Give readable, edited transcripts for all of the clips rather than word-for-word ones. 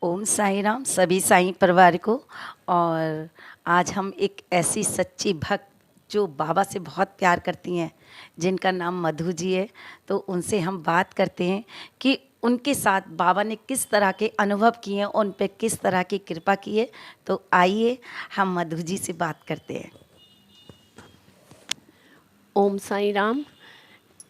ओम साई राम सभी साईं परिवार को। और आज हम एक ऐसी सच्ची भक्त जो बाबा से बहुत प्यार करती हैं, जिनका नाम मधु जी है, तो उनसे हम बात करते हैं कि उनके साथ बाबा ने किस तरह के अनुभव किए हैं, उन पे किस तरह की कृपा की है। तो आइए हम मधु जी से बात करते हैं। ओम साई राम।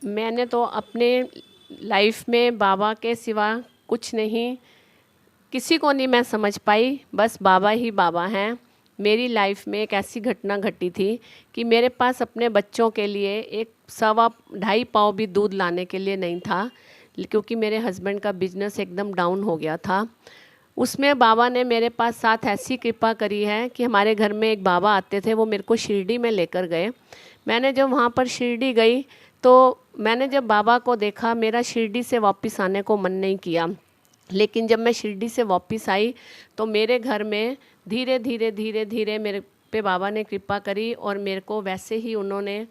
मैंने तो अपने लाइफ में बाबा के सिवा कुछ नहीं, किसी को नहीं मैं समझ पाई, बस बाबा ही बाबा हैं। मेरी लाइफ में एक ऐसी घटना घटी थी कि मेरे पास अपने बच्चों के लिए एक सवा ढाई पाव भी दूध लाने के लिए नहीं था, क्योंकि मेरे हस्बैंड का बिजनेस एकदम डाउन हो गया था। उसमें बाबा ने मेरे पास साथ ऐसी कृपा करी है कि हमारे घर में एक बाबा आते थे, वो मेरे को शिरडी में लेकर गए। मैंने जब वहाँ पर शिरडी गई तो मैंने जब बाबा को देखा, मेरा शिरडी से वापस आने को मन नहीं किया। लेकिन जब मैं शिरडी से वापस आई तो मेरे घर में धीरे धीरे धीरे धीरे मेरे पे बाबा ने कृपा करी, और मेरे को वैसे ही उन्होंने,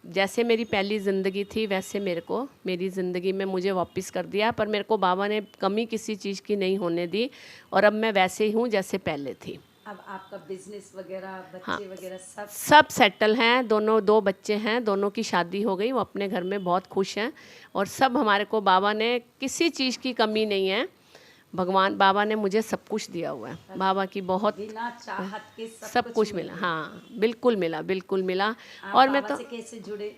जैसे मेरी पहली ज़िंदगी थी वैसे मेरे को मेरी ज़िंदगी में मुझे वापस कर दिया। पर मेरे को बाबा ने कमी किसी चीज़ की नहीं होने दी, और अब मैं वैसे ही हूँ जैसे पहले थी। अब आपका बिजनेस वगैरह, हाँ, बच्चे वगैरह सब सेटल हैं। दोनों दो बच्चे हैं, दोनों की शादी हो गई, वो अपने घर में बहुत खुश हैं। और सब हमारे को बाबा ने, किसी चीज़ की कमी नहीं है। भगवान बाबा ने मुझे सब कुछ दिया हुआ है। बाबा की बहुत बिना चाहत के सब कुछ मिला। हाँ, बिल्कुल मिला, बिल्कुल मिला। आप और मैं बाबा तो से कैसे जुड़े?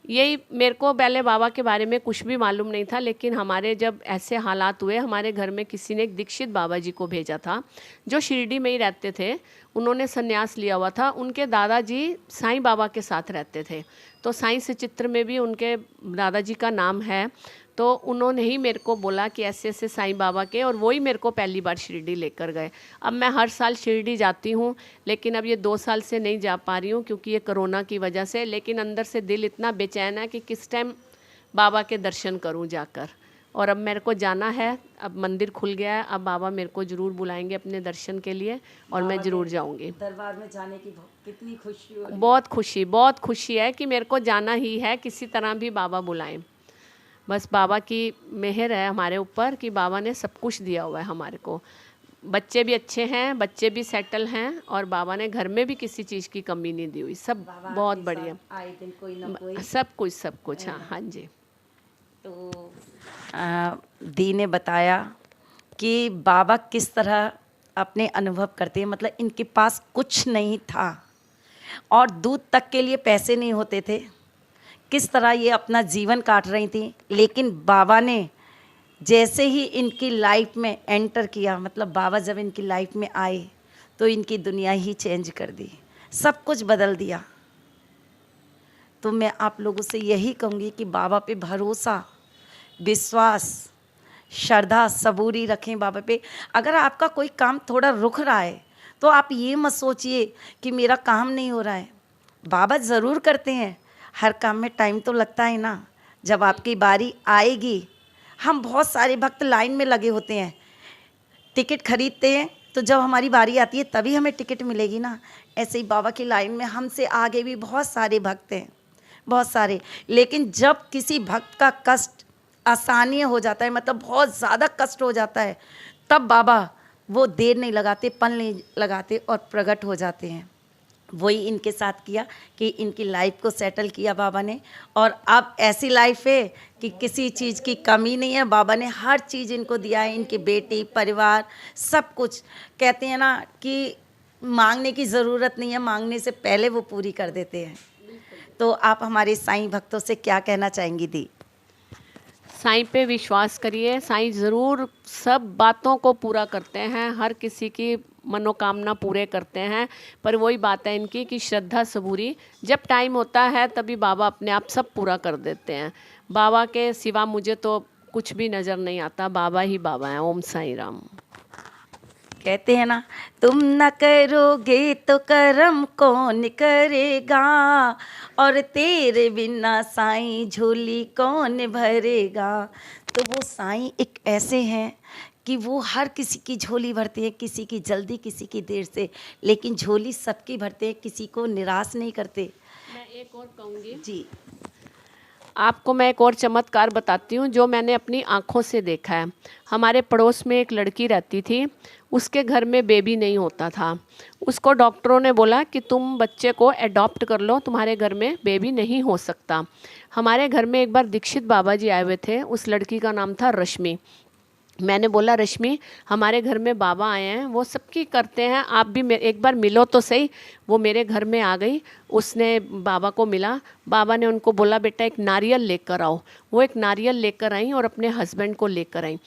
यही, मेरे को पहले बाबा के बारे में कुछ भी मालूम नहीं था, लेकिन हमारे जब ऐसे हालात हुए, हमारे घर में किसी ने एक दीक्षित बाबा जी को भेजा था, जो शिरडी में ही रहते थे। उन्होंने संन्यास लिया हुआ था। उनके दादाजी साईं बाबा के साथ रहते थे, तो साईं सचित्र में भी उनके दादाजी का नाम है। तो उन्होंने ही मेरे को बोला कि ऐसे ऐसे साईं बाबा के, और वही मेरे को पहली बार शिरडी लेकर गए। अब मैं हर साल शिरडी जाती हूँ, लेकिन अब ये 2 साल से नहीं जा पा रही हूँ क्योंकि ये कोरोना की वजह से। लेकिन अंदर से दिल इतना बेचैन है कि किस टाइम बाबा के दर्शन करूँ जाकर। और अब मेरे को जाना है, अब मंदिर खुल गया है, अब बाबा मेरे को ज़रूर बुलाएंगे अपने दर्शन के लिए, और मैं ज़रूर जाऊँगी। दरबार में जाने की कितनी खुशी हो रही? बहुत खुशी है कि मेरे को जाना ही है, किसी तरह भी बाबा बुलाएं। बस बाबा की मेहर है हमारे ऊपर कि बाबा ने सब कुछ दिया हुआ है हमारे को। बच्चे भी अच्छे हैं, बच्चे भी सेटल हैं, और बाबा ने घर में भी किसी चीज़ की कमी नहीं दी हुई। सब बहुत बढ़िया, आए दिन कोई ना कोई। सब कुछ। हाँ, हाँ जी। तो दी ने बताया कि बाबा किस तरह अपने अनुभव करते हैं, मतलब इनके पास कुछ नहीं था और दूध तक के लिए पैसे नहीं होते थे, किस तरह ये अपना जीवन काट रही थी। लेकिन बाबा ने जैसे ही इनकी लाइफ में एंटर किया, मतलब बाबा जब इनकी लाइफ में आए तो इनकी दुनिया ही चेंज कर दी, सब कुछ बदल दिया। तो मैं आप लोगों से यही कहूँगी कि बाबा पे भरोसा, विश्वास, श्रद्धा, सबूरी रखें बाबा पे। अगर आपका कोई काम थोड़ा रुक रहा है तो आप ये मत सोचिए कि मेरा काम नहीं हो रहा है। बाबा ज़रूर करते हैं, हर काम में टाइम तो लगता है ना। जब आपकी बारी आएगी, हम बहुत सारे भक्त लाइन में लगे होते हैं, टिकट खरीदते हैं, तो जब हमारी बारी आती है तभी हमें टिकट मिलेगी ना। ऐसे ही बाबा की लाइन में हमसे आगे भी बहुत सारे भक्त हैं, बहुत सारे। लेकिन जब किसी भक्त का कष्ट आसानी हो जाता है, मतलब बहुत ज़्यादा कष्ट हो जाता है, तब बाबा वो देर नहीं लगाते, पल नहीं लगाते और प्रकट हो जाते हैं। वही इनके साथ किया कि इनकी लाइफ को सेटल किया बाबा ने। और अब ऐसी लाइफ है कि किसी चीज़ की कमी नहीं है। बाबा ने हर चीज़ इनको दिया है, इनकी बेटी, परिवार, सब कुछ। कहते हैं ना कि मांगने की ज़रूरत नहीं है, मांगने से पहले वो पूरी कर देते हैं। तो आप हमारे साईं भक्तों से क्या कहना चाहेंगी दी? साईं पे विश्वास करिए, साईं ज़रूर सब बातों को पूरा करते हैं, हर किसी की मनोकामना पूरे करते हैं। पर वही बात है इनकी कि श्रद्धा सबूरी, जब टाइम होता है तभी बाबा अपने आप सब पूरा कर देते हैं। बाबा के सिवा मुझे तो कुछ भी नज़र नहीं आता, बाबा ही बाबा हैं। ओम साई राम। कहते हैं ना, तुम न करोगे तो करम कौन करेगा, और तेरे बिना साईं झोली कौन भरेगा। तो वो साईं एक ऐसे हैं कि वो हर किसी की झोली भरते हैं, किसी की जल्दी, किसी की देर से, लेकिन झोली सबकी भरते हैं, किसी को निराश नहीं करते। मैं एक और कहूँगी जी। आपको मैं एक और चमत्कार बताती हूँ जो मैंने अपनी आँखों से देखा है। हमारे पड़ोस में एक लड़की रहती थी, उसके घर में बेबी नहीं होता था। उसको डॉक्टरों ने बोला कि तुम बच्चे को एडॉप्ट कर लो, तुम्हारे घर में बेबी नहीं हो सकता। हमारे घर में एक बार दीक्षित बाबा जी आए हुए थे, उस लड़की का नाम था रश्मि। मैंने बोला रश्मि, हमारे घर में बाबा आए हैं, वो सबकी करते हैं, आप भी एक बार मिलो तो सही। वो मेरे घर में आ गई, उसने बाबा को मिला। बाबा ने उनको बोला बेटा एक नारियल लेकर आओ। वो एक नारियल लेकर आई और अपने हस्बैंड को लेकर आई।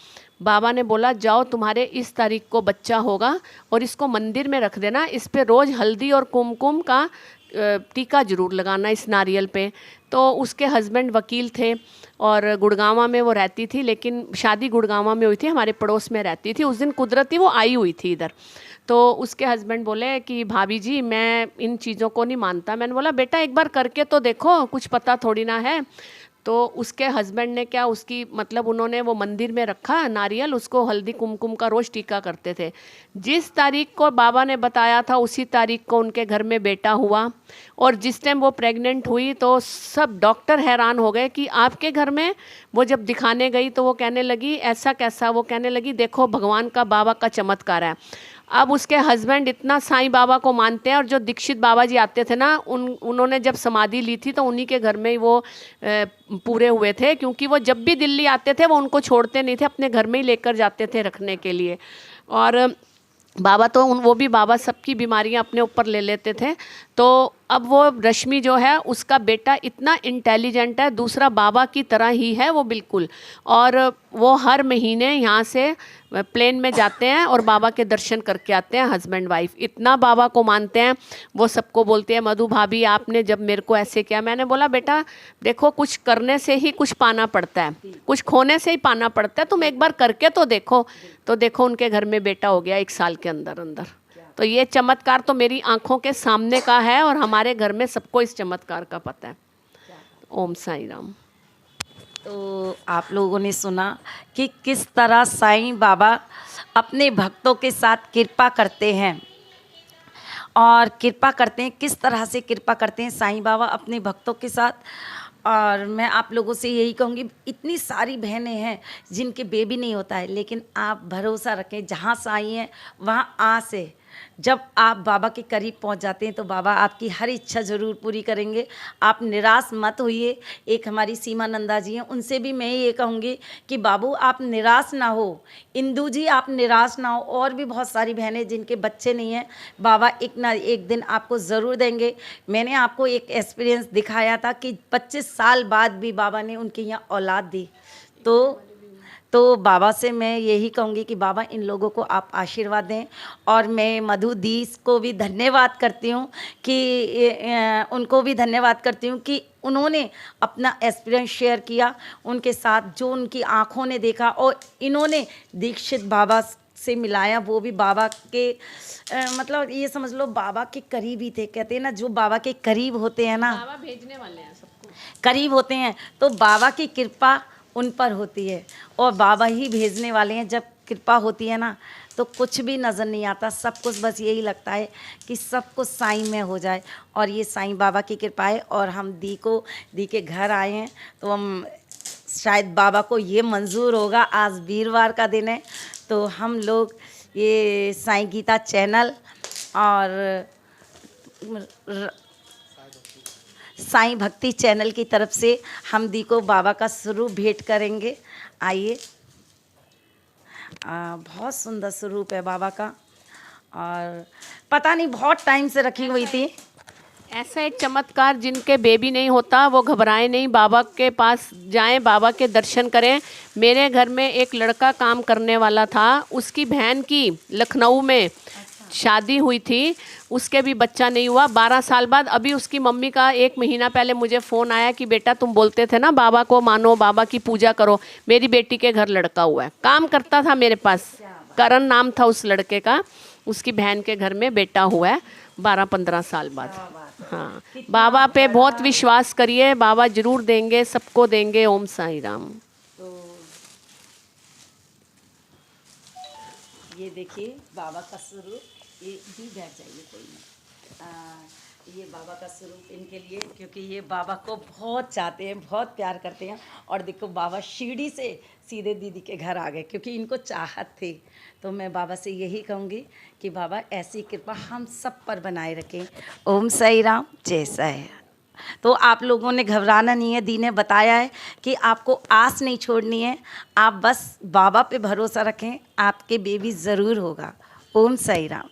बाबा ने बोला जाओ तुम्हारे इस तारीख को बच्चा होगा और इसको मंदिर में रख देना, इस पे रोज़ हल्दी और कुमकुम का टीका जरूर लगाना इस नारियल पे। तो उसके हस्बैंड वकील थे और गुड़गांवा में वो रहती थी, लेकिन शादी गुड़गांवा में हुई थी, हमारे पड़ोस में रहती थी। उस दिन कुदरती वो आई हुई थी इधर। तो उसके हस्बैंड बोले कि भाभी जी मैं इन चीज़ों को नहीं मानता। मैंने बोला बेटा एक बार करके तो देखो, कुछ पता थोड़ी ना है। तो उसके हस्बैंड ने क्या, उसकी मतलब उन्होंने वो मंदिर में रखा नारियल, उसको हल्दी कुमकुम का रोज़ टीका करते थे। जिस तारीख को बाबा ने बताया था उसी तारीख को उनके घर में बेटा हुआ। और जिस टाइम वो प्रेग्नेंट हुई तो सब डॉक्टर हैरान हो गए कि आपके घर में। वो जब दिखाने गई तो वो कहने लगी ऐसा कैसा, वो कहने लगी देखो भगवान का बाबा का चमत्कार है। अब उसके हस्बैंड इतना साईं बाबा को मानते हैं, और जो दीक्षित बाबा जी आते थे ना, उन्होंने जब समाधि ली थी तो उन्हीं के घर में ही वो पूरे हुए थे, क्योंकि वो जब भी दिल्ली आते थे वो उनको छोड़ते नहीं थे, अपने घर में ही लेकर जाते थे रखने के लिए। और बाबा तो वो भी बाबा सबकी बीमारियां अपने ऊपर ले लेते थे। तो अब वो रश्मि जो है उसका बेटा इतना इंटेलिजेंट है, दूसरा बाबा की तरह ही है वो बिल्कुल। और वो हर महीने यहाँ से प्लेन में जाते हैं और बाबा के दर्शन करके आते हैं, हस्बैंड वाइफ इतना बाबा को मानते हैं। वो सबको बोलते हैं मधु भाभी आपने जब मेरे को ऐसे किया। मैंने बोला बेटा देखो कुछ करने से ही कुछ पाना पड़ता है, कुछ खोने से ही पाना पड़ता है, तुम एक बार करके तो देखो। तो देखो उनके घर में बेटा हो गया 1 साल के अंदर अंदर। तो ये चमत्कार तो मेरी आंखों के सामने का है और हमारे घर में सबको इस चमत्कार का पता है। ओम साईं राम। तो आप लोगों ने सुना कि किस तरह साईं बाबा अपने भक्तों के साथ कृपा करते हैं, और कृपा करते हैं, किस तरह से कृपा करते हैं साईं बाबा अपने भक्तों के साथ। और मैं आप लोगों से यही कहूँगी, इतनी सारी बहनें हैं जिनके बेबी नहीं होता है, लेकिन आप भरोसा रखें जहाँ साईं हैं वहाँ आ से जब आप बाबा के करीब पहुंच जाते हैं तो बाबा आपकी हर इच्छा ज़रूर पूरी करेंगे। आप निराश मत होइए। एक हमारी सीमा नंदा जी हैं, उनसे भी मैं ये कहूँगी कि बाबू आप निराश ना हो, इंदू जी आप निराश ना हो, और भी बहुत सारी बहनें जिनके बच्चे नहीं हैं, बाबा एक ना एक दिन आपको ज़रूर देंगे। मैंने आपको एक एक्सपीरियंस दिखाया था कि 25 साल बाद भी बाबा ने उनके यहाँ औलाद दी। तो बाबा से मैं यही कहूँगी कि बाबा इन लोगों को आप आशीर्वाद दें। और मैं मधु दी को भी धन्यवाद करती हूँ कि उनको भी धन्यवाद करती हूँ कि उन्होंने अपना एक्सपीरियंस शेयर किया उनके साथ, जो उनकी आँखों ने देखा, और इन्होंने दीक्षित बाबा से मिलाया, वो भी बाबा के मतलब ये समझ लो बाबा के करीब ही थे। कहते हैं ना जो बाबा के करीब होते हैं ना, बाबा भेजने वाले हैं सबको, करीब होते हैं, तो बाबा की कृपा उन पर होती है और बाबा ही भेजने वाले हैं। जब कृपा होती है ना तो कुछ भी नज़र नहीं आता, सब कुछ बस यही लगता है कि सब कुछ साईं में हो जाए, और ये साईं बाबा की कृपा है। और हम दी के घर आए हैं तो हम शायद बाबा को ये मंजूर होगा, आज वीरवार का दिन है, तो हम लोग ये साईं गीता चैनल और साईं भक्ति चैनल की तरफ से हम दी को बाबा का स्वरूप भेंट करेंगे। आइए, बहुत सुंदर स्वरूप है बाबा का, और पता नहीं बहुत टाइम से रखी हुई थी। ऐसा एक चमत्कार, जिनके बेबी नहीं होता वो घबराए नहीं, बाबा के पास जाएं, बाबा के दर्शन करें। मेरे घर में एक लड़का काम करने वाला था, उसकी बहन की लखनऊ में शादी हुई थी, उसके भी बच्चा नहीं हुआ। 12 साल बाद अभी उसकी मम्मी का 1 महीना पहले मुझे फ़ोन आया कि बेटा तुम बोलते थे ना बाबा को मानो, बाबा की पूजा करो, मेरी बेटी के घर लड़का हुआ है। काम करता था मेरे पास, करण नाम था उस लड़के का, उसकी बहन के घर में बेटा हुआ है 12-15 साल बाद। हाँ, बाबा पे बहुत विश्वास करिए, बाबा जरूर देंगे, सबको देंगे। ओम साईं राम। ये देखिए बाबा का स्वरूप, ये भी बैठ जाइए कोई नहीं। ये बाबा का स्वरूप इनके लिए, क्योंकि ये बाबा को बहुत चाहते हैं, बहुत प्यार करते हैं। और देखो बाबा सीढ़ी से सीधे दीदी के घर आ गए क्योंकि इनको चाहत थी। तो मैं बाबा से यही कहूँगी कि बाबा ऐसी कृपा हम सब पर बनाए रखें। ओम साई राम, जय साई। तो आप लोगों ने घबराना नहीं है, दी ने बताया है कि आपको आस नहीं छोड़नी है, आप बस बाबा पे भरोसा रखें, आपके बेबी ज़रूर होगा। ओम साई राम।